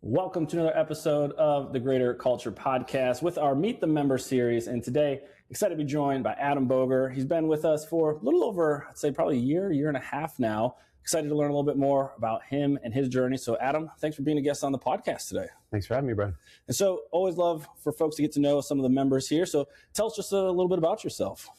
Welcome to another episode of the Greater Culture Podcast with our Meet the Member series. And today, excited to be joined by Adam Boger. He's been with us for a little over, I'd say probably a year and a half now. Excited to learn a little bit more about him and his journey. So Adam, thanks for being a guest on the podcast today. Thanks for having me, Brian. And so always love for folks to get to know some of the members here. So tell us just a little bit about yourself.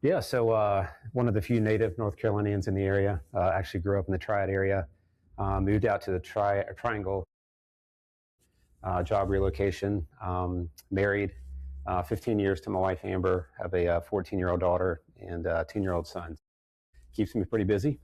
Yeah, so one of the few native North Carolinians in the area. Actually grew up in the Triad area. Moved out to the Triangle. Job relocation, married, 15 years to my wife, Amber, have a 14-year-old daughter and a 10-year-old son. Keeps me pretty busy.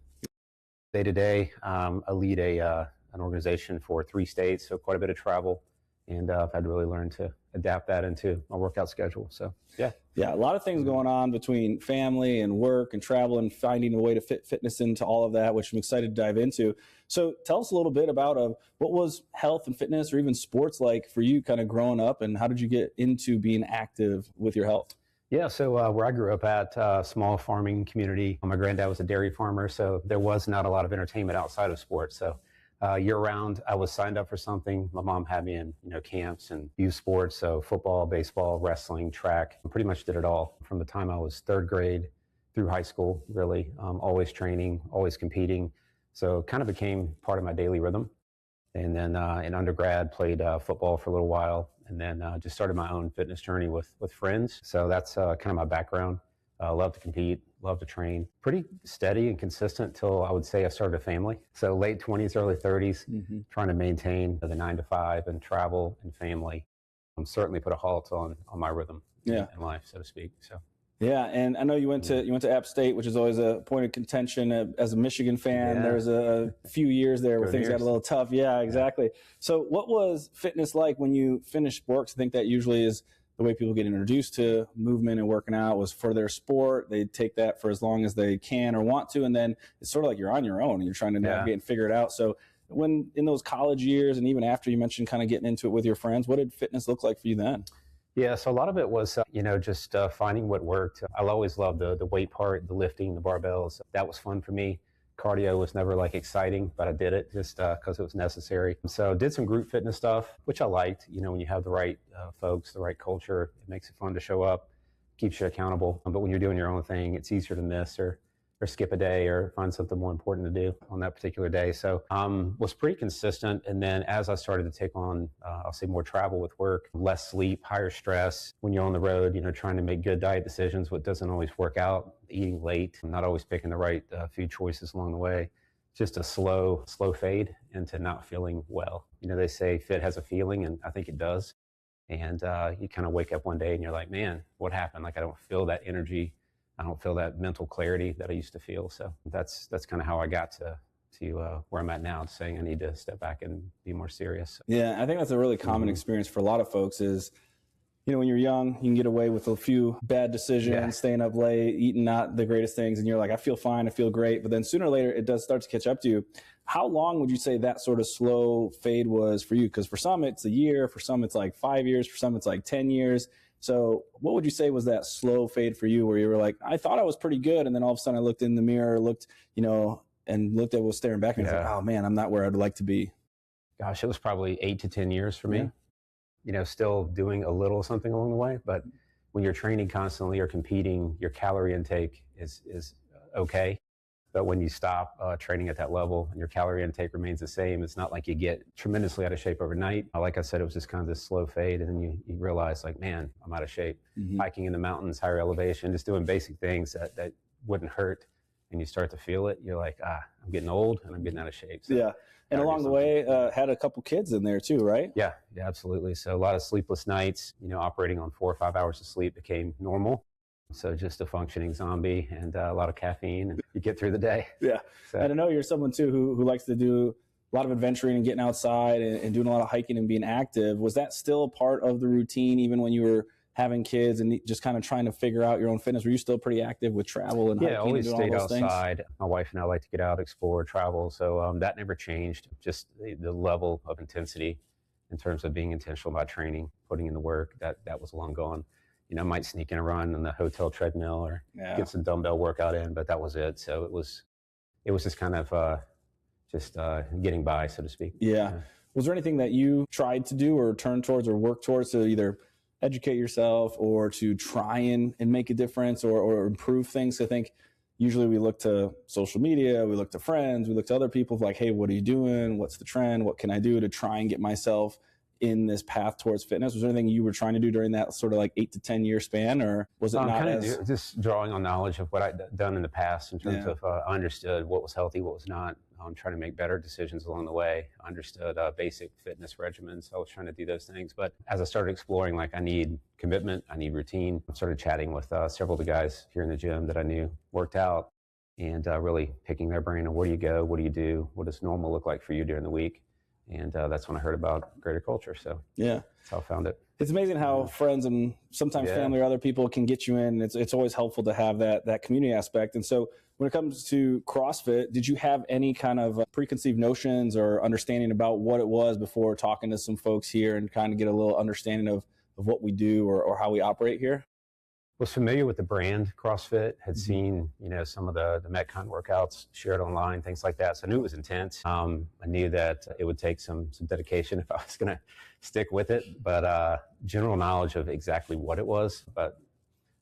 Day to day, I lead an organization for 3 states, so quite a bit of travel, and I've had to really learn to adapt that into my workout schedule. So, yeah. Yeah, a lot of things going on between family and work and travel and finding a way to fit fitness into all of that, which I'm excited to dive into. So tell us a little bit about what was health and fitness or even sports like for you kind of growing up, and how did you get into being active with your health? Yeah, so where I grew up at, a small farming community. My granddad was a dairy farmer, so there was not a lot of entertainment outside of sports. So year-round, I was signed up for something. My mom had me in camps and youth sports, so football, baseball, wrestling, track. I pretty much did it all from the time I was 3rd grade through high school, really. Always training, always competing. So kind of became part of my daily rhythm. And then in undergrad, played football for a little while, and then just started my own fitness journey with friends. So that's kind of my background. Love to compete, love to train. Pretty steady and consistent till I would say I started a family. So late 20s, early 30s, trying to maintain the 9 to 5 and travel and family. Certainly put a halt on my rhythm in life, so to speak. So. Yeah, and I know you went to App State, which is always a point of contention. As a Michigan fan, there was a few years there where things got a little tough. Yeah, exactly. Yeah. So what was fitness like when you finished sports? I think that usually is the way people get introduced to movement and working out was for their sport. They take that for as long as they can or want to, and then it's sort of like you're on your own and you're trying to navigate and figure it out. So when in those college years and even after, you mentioned kind of getting into it with your friends, what did fitness look like for you then? Yeah, so a lot of it was, just finding what worked. I'll always love the weight part, the lifting, the barbells. That was fun for me. Cardio was never exciting, but I did it just because it was necessary. So did some group fitness stuff, which I liked. When you have the right folks, the right culture, it makes it fun to show up, keeps you accountable. But when you're doing your own thing, it's easier to miss or skip a day or find something more important to do on that particular day. So was pretty consistent. And then as I started to take on, I'll say more travel with work, less sleep, higher stress. When you're on the road, trying to make good diet decisions, what doesn't always work out, eating late, not always picking the right food choices along the way. Just a slow fade into not feeling well. They say fit has a feeling, and I think it does. And you kind of wake up one day and you're like, man, what happened? I don't feel that energy. I don't feel that mental clarity that I used to feel. So that's kind of how I got to where I'm at now, saying I need to step back and be more serious. Yeah, I think that's a really common experience for a lot of folks is, when you're young, you can get away with a few bad decisions, staying up late, eating not the greatest things, and you're like, I feel fine, I feel great. But then sooner or later, it does start to catch up to you. How long would you say that sort of slow fade was for you? Because for some, it's a year. For some, it's 5 years. For some, it's 10 years. So what would you say was that slow fade for you where you were like, I thought I was pretty good. And then all of a sudden I looked in the mirror, and looked at what was staring back at me. I was like, oh man, I'm not where I'd like to be. Gosh, it was probably 8 to 10 years for me. Still doing a little something along the way. But when you're training constantly or competing, your calorie intake is okay. But when you stop training at that level and your calorie intake remains the same, it's not like you get tremendously out of shape overnight. Like I said, it was just kind of this slow fade. And then you realize man, I'm out of shape. Hiking in the mountains, higher elevation, just doing basic things that wouldn't hurt. And you start to feel it. You're like, I'm getting old and I'm getting out of shape. So yeah. And along the way, had a couple kids in there too, right? Yeah, absolutely. So a lot of sleepless nights, operating on 4 or 5 hours of sleep became normal. So just a functioning zombie and a lot of caffeine, and you get through the day. Yeah. So. And I know you're someone too who likes to do a lot of adventuring and getting outside and doing a lot of hiking and being active. Was that still a part of the routine even when you were having kids and just kind of trying to figure out your own fitness? Were you still pretty active with travel and hiking? Yeah, always and stayed all those outside. Things? My wife and I like to get out, explore, travel. So that never changed. Just the level of intensity in terms of being intentional about training, putting in the work, that was long gone. I might sneak in a run on the hotel treadmill or get some dumbbell workout in, but that was it. So it was just kind of getting by, so to speak. Yeah. Was there anything that you tried to do or turn towards or work towards to either educate yourself or to try and make a difference or improve things? I think usually we look to social media, we look to friends, we look to other people like, hey, what are you doing? What's the trend? What can I do to try and get myself in this path towards fitness? Was there anything you were trying to do during that sort of like 8 to 10 year span, or was it not as... Just drawing on knowledge of what I'd done in the past in terms of I understood what was healthy, what was not. I'm trying to make better decisions along the way. I understood basic fitness regimens. I was trying to do those things. But as I started exploring, like, I need commitment, I need routine, I started chatting with several of the guys here in the gym that I knew worked out, and really picking their brain on where do you go, what do you do, what does normal look like for you during the week. And that's when I heard about Greater Culture. So that's how I found it. It's amazing how friends and sometimes family or other people can get you in. It's always helpful to have that community aspect. And so when it comes to CrossFit, did you have any kind of preconceived notions or understanding about what it was before talking to some folks here and kind of get a little understanding of what we do or how we operate here? Was familiar with the brand CrossFit, had seen, some of the Metcon workouts shared online, things like that. So I knew it was intense. I knew that it would take some dedication if I was going to stick with it, but general knowledge of exactly what it was, but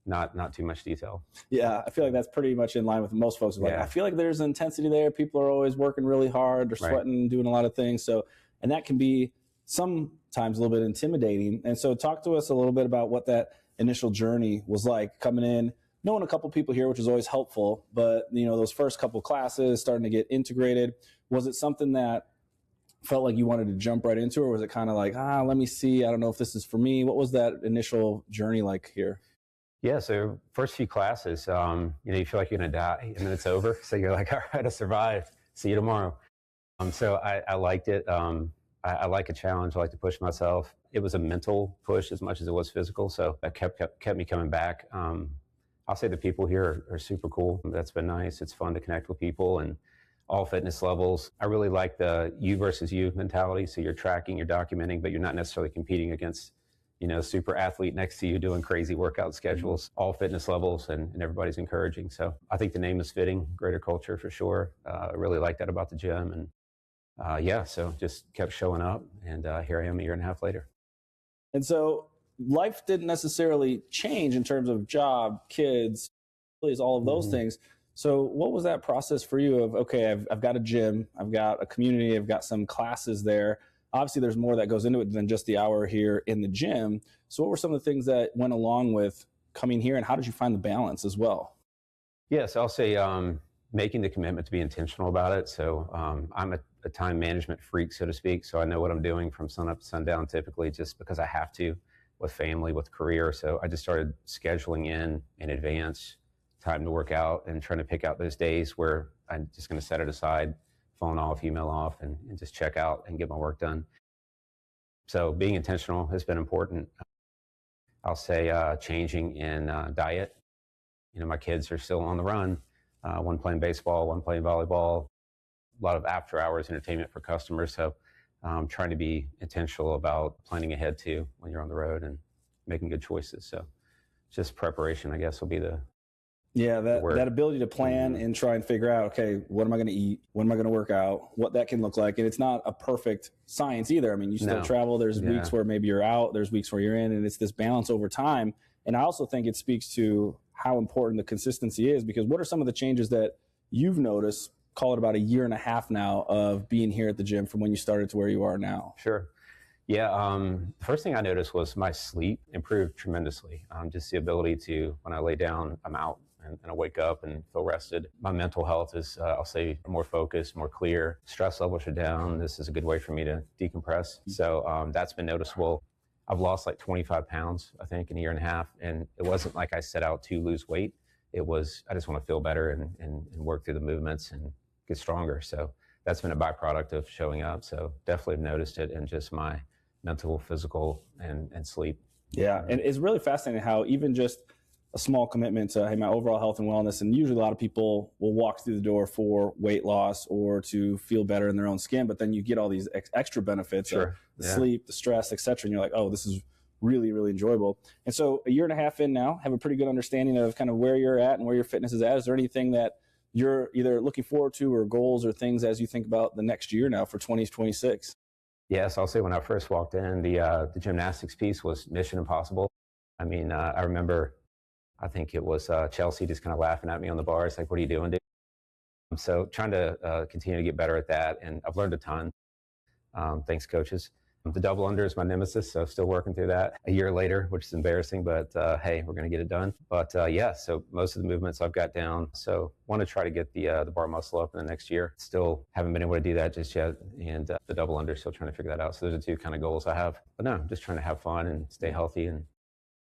not too much detail. Yeah, I feel like that's pretty much in line with most folks. Like, I feel like there's intensity there. People are always working really hard. They're sweating, doing a lot of things. So, and that can be sometimes a little bit intimidating. And so talk to us a little bit about what that initial journey was like, coming in, knowing a couple people here, which is always helpful, but those first couple classes starting to get integrated. Was it something that felt like you wanted to jump right into, or was it kind of like, let me see, I don't know if this is for me? What was that initial journey like here? Yeah, so first few classes, you feel like you're gonna die and then it's over. So you're like, all right, I survived, see you tomorrow. So I liked it. I like a challenge. I like to push myself. It was a mental push as much as it was physical. So that kept me coming back. I'll say the people here are super cool. That's been nice. It's fun to connect with people and all fitness levels. I really like the you versus you mentality. So you're tracking, you're documenting, but you're not necessarily competing against, super athlete next to you doing crazy workout schedules, all fitness levels, and everybody's encouraging. So I think the name is fitting, Greater Culture for sure. I really like that about the gym. And so just kept showing up, and here I am a year and a half later. And so life didn't necessarily change in terms of job, kids, all of those things. So what was that process for you of, okay, I've got a gym, I've got a community, I've got some classes there. Obviously, there's more that goes into it than just the hour here in the gym. So what were some of the things that went along with coming here, and how did you find the balance as well? Yes, I'll say making the commitment to be intentional about it. So I'm a time management freak, so to speak. So I know what I'm doing from sun up to sundown, typically, just because I have to, with family, with career. So I just started scheduling in advance time to work out and trying to pick out those days where I'm just going to set it aside, phone off, email off, and just check out and get my work done. So being intentional has been important. I'll say changing in diet. My kids are still on the run. One playing baseball, one playing volleyball, a lot of after hours entertainment for customers. So trying to be intentional about planning ahead too when you're on the road and making good choices. So just preparation, I guess, will be the that ability to plan and try and figure out, okay, what am I going to eat? When am I going to work out? What that can look like. And it's not a perfect science either. I mean, you still travel. There's weeks where maybe you're out. There's weeks where you're in, and it's this balance over time. And I also think it speaks to how important the consistency is, because what are some of the changes that you've noticed, call it about a year and a half now, of being here at the gym from when you started to where you are now? Sure. Yeah. The first thing I noticed was my sleep improved tremendously. Just the ability to, when I lay down, I'm out and I wake up and feel rested. My mental health is, I'll say, more focused, more clear. Stress levels are down. This is a good way for me to decompress. So that's been noticeable. I've lost like 25 pounds, I think, in a year and a half. And it wasn't like I set out to lose weight. It was, I just want to feel better and work through the movements and get stronger. So that's been a byproduct of showing up. So definitely have noticed it in just my mental, physical, and sleep. Yeah. And it's really fascinating how even just a small commitment to, hey, my overall health and wellness, and usually a lot of people will walk through the door for weight loss or to feel better in their own skin, but then you get all these extra benefits of the sleep, the stress, etc. And you're like, oh, this is really, really enjoyable. And so a year and a half in now, have a pretty good understanding of kind of where you're at and where your fitness is at. Is there anything that you're either looking forward to, or goals or things as you think about the next year now for 2026? Yes, I'll say when I first walked in, the gymnastics piece was mission impossible. I mean, I remember, I think it was Chelsea just kind of laughing at me on the bars, like, "What are you doing, dude?" So trying to continue to get better at that, and I've learned a ton. Thanks, coaches. The double under is my nemesis, so still working through that a year later, which is embarrassing, but hey, we're going to get it done. But yeah, so most of the movements I've got down. So want to try to get the bar muscle up in the next year. Still haven't been able to do that just yet, and the double under, still trying to figure that out. So those are two kind of goals I have. But no, just trying to have fun and stay healthy and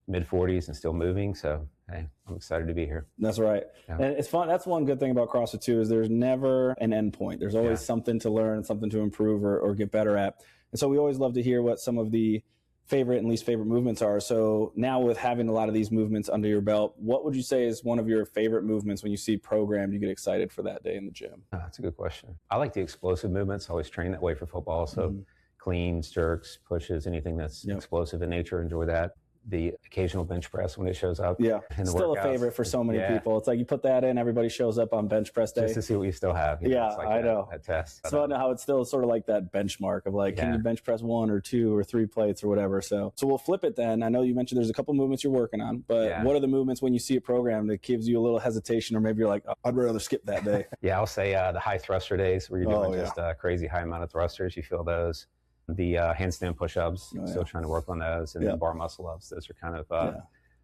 mid 40s and still moving. So hey, I'm excited to be here. That's right. Yeah. And it's fun. That's one good thing about CrossFit too, is there's never an end point. There's always something to learn, something to improve or get better at. And so we always love to hear what some of the favorite and least favorite movements are. So now with having a lot of these movements under your belt, what would you say is one of your favorite movements when you see programmed, you get excited for that day in the gym? Oh, that's a good question. I like the explosive movements. I always train that way for football. So cleans, jerks, pushes, anything that's explosive in nature, enjoy that. The occasional bench press when it shows up. Yeah, still workouts. A favorite for so many people. It's like you put that in, everybody shows up on bench press day. Just to see what you still have. You know, it's like I know. That test. It's fun how it's still sort of like that benchmark of like, can you bench press 1 or 2 or 3 plates or whatever. So we'll flip it then. I know you mentioned there's a couple movements you're working on, but what are the movements when you see a program that gives you a little hesitation, or maybe you're like, I'd rather skip that day? I'll say the high thruster days where you're doing just a crazy high amount of thrusters. You feel those. The handstand push-ups, still trying to work on those, and then bar muscle-ups. Those are kind of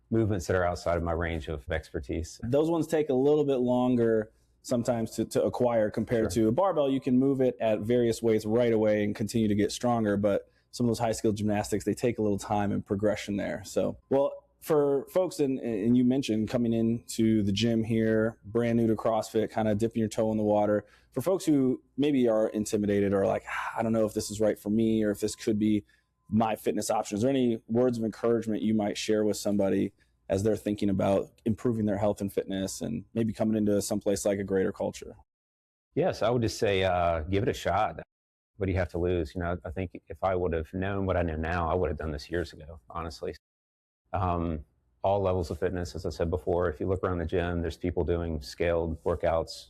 movements that are outside of my range of expertise. Those ones take a little bit longer sometimes to acquire compared to a barbell. You can move it at various weights right away and continue to get stronger, but some of those high-skilled gymnastics, they take a little time and progression there. So, well, for folks, and you mentioned coming into the gym here, brand new to CrossFit, kind of dipping your toe in the water. For folks who maybe are intimidated or like, I don't know if this is right for me or if this could be my fitness option, is there any words of encouragement you might share with somebody as they're thinking about improving their health and fitness and maybe coming into someplace like a greater culture? Yes, I would just say give it a shot. What do you have to lose? You know, I think if I would have known what I know now, I would have done this years ago, honestly. All levels of fitness, as I said before. If you look around the gym, there's people doing scaled workouts,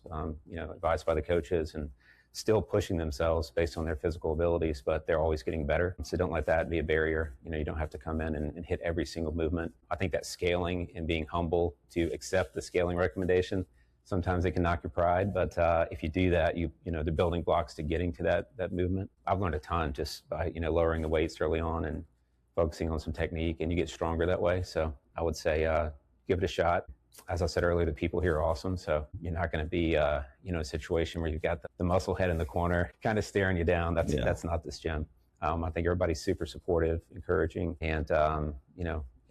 advised by the coaches, and still pushing themselves based on their physical abilities, but they're always getting better. So don't let that be a barrier. You know, you don't have to come in and hit every single movement. I think that scaling and being humble to accept the scaling recommendation, sometimes it can knock your pride, but if you do that, the building blocks to getting to that movement. I've learned a ton just by, lowering the weights early on and focusing on some technique, and you get stronger that way. So I would say give it a shot. As I said earlier, the people here are awesome. So you're not going to be, a situation where you've got the muscle head in the corner kind of staring you down. That's not this gym. I think everybody's super supportive, encouraging, and,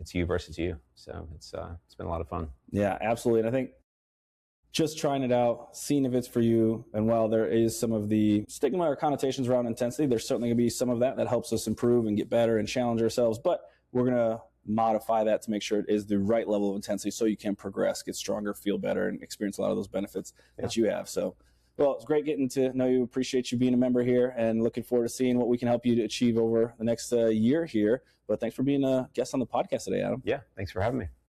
it's you versus you. So it's been a lot of fun. Yeah, absolutely. And I think just trying it out, seeing if it's for you. And while there is some of the stigma or connotations around intensity, there's certainly going to be some of that helps us improve and get better and challenge ourselves. But we're going to modify that to make sure it is the right level of intensity so you can progress, get stronger, feel better, and experience a lot of those benefits that you have. So, well, it's great getting to know you. Appreciate you being a member here and looking forward to seeing what we can help you to achieve over the next year here. But thanks for being a guest on the podcast today, Adam. Yeah, thanks for having me.